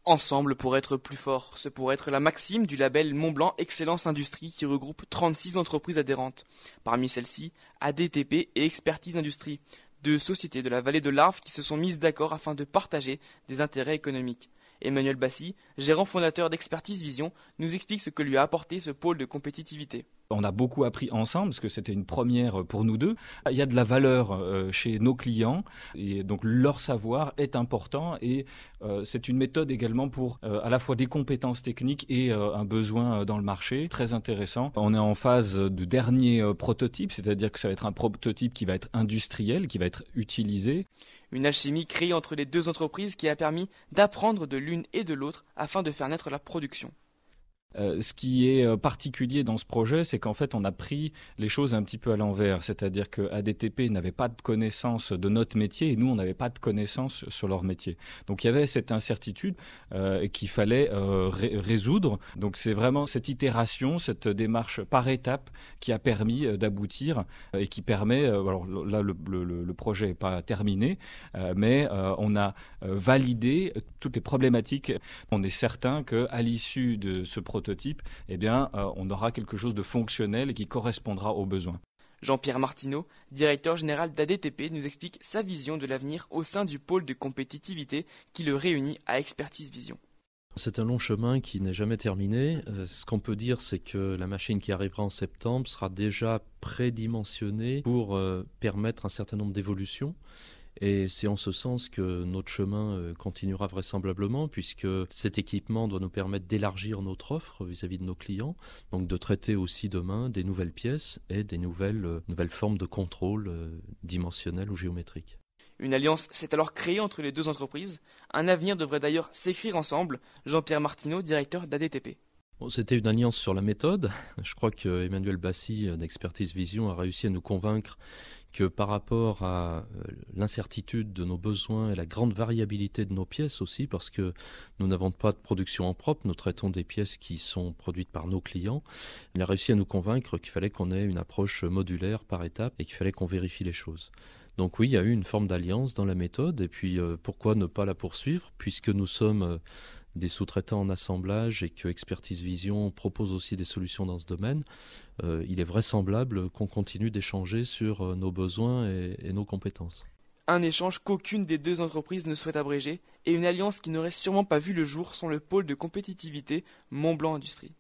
Ensemble pour être plus fort, ce pourrait être la maxime du label Montblanc Excellence Industrie qui regroupe 36 entreprises adhérentes. Parmi celles-ci, ADTP et Expertise Industrie, deux sociétés de la vallée de l'Arve qui se sont mises d'accord afin de partager des intérêts économiques. Emmanuel Bassy, gérant fondateur d'Expertise Vision, nous explique ce que lui a apporté ce pôle de compétitivité. On a beaucoup appris ensemble parce que c'était une première pour nous deux. Il y a de la valeur chez nos clients et donc leur savoir est important et c'est une méthode également pour à la fois des compétences techniques et un besoin dans le marché. Très intéressant. On est en phase de dernier prototype, c'est-à-dire que ça va être un prototype qui va être industriel, qui va être utilisé. Une alchimie créée entre les deux entreprises qui a permis d'apprendre de l'une et de l'autre afin de faire naître la production. Ce qui est particulier dans ce projet, c'est qu'en fait, on a pris les choses un petit peu à l'envers. C'est-à-dire que ADTP n'avait pas de connaissance de notre métier et nous, on n'avait pas de connaissance sur leur métier. Donc, il y avait cette incertitude qu'il fallait résoudre. Donc, c'est vraiment cette itération, cette démarche par étapes qui a permis d'aboutir et qui permet, alors là, le projet n'est pas terminé, mais on a validé toutes les problématiques. On est certain qu'à l'issue de ce prototype, eh bien, on aura quelque chose de fonctionnel et qui correspondra aux besoins. Jean-Pierre Martineau, directeur général d'ADTP, nous explique sa vision de l'avenir au sein du pôle de compétitivité qui le réunit à Expertise Vision. C'est un long chemin qui n'est jamais terminé. Ce qu'on peut dire, c'est que la machine qui arrivera en septembre sera déjà prédimensionnée pour permettre un certain nombre d'évolutions. Et c'est en ce sens que notre chemin continuera vraisemblablement, puisque cet équipement doit nous permettre d'élargir notre offre vis-à-vis de nos clients, donc de traiter aussi demain des nouvelles pièces et des nouvelles formes de contrôle dimensionnel ou géométrique. Une alliance s'est alors créée entre les deux entreprises. Un avenir devrait d'ailleurs s'écrire ensemble. Jean-Pierre Martineau, directeur d'ADTP. Bon, c'était une alliance sur la méthode. Je crois que Emmanuel Bassy d'Expertise Vision a réussi à nous convaincre que par rapport à l'incertitude de nos besoins et la grande variabilité de nos pièces aussi, parce que nous n'avons pas de production en propre, nous traitons des pièces qui sont produites par nos clients, il a réussi à nous convaincre qu'il fallait qu'on ait une approche modulaire par étapes et qu'il fallait qu'on vérifie les choses. Donc oui, il y a eu une forme d'alliance dans la méthode, et puis pourquoi ne pas la poursuivre, puisque nous sommes des sous-traitants en assemblage et que Expertise Vision propose aussi des solutions dans ce domaine, il est vraisemblable qu'on continue d'échanger sur nos besoins et nos compétences. Un échange qu'aucune des deux entreprises ne souhaite abréger et une alliance qui n'aurait sûrement pas vu le jour sans le pôle de compétitivité Montblanc Industrie.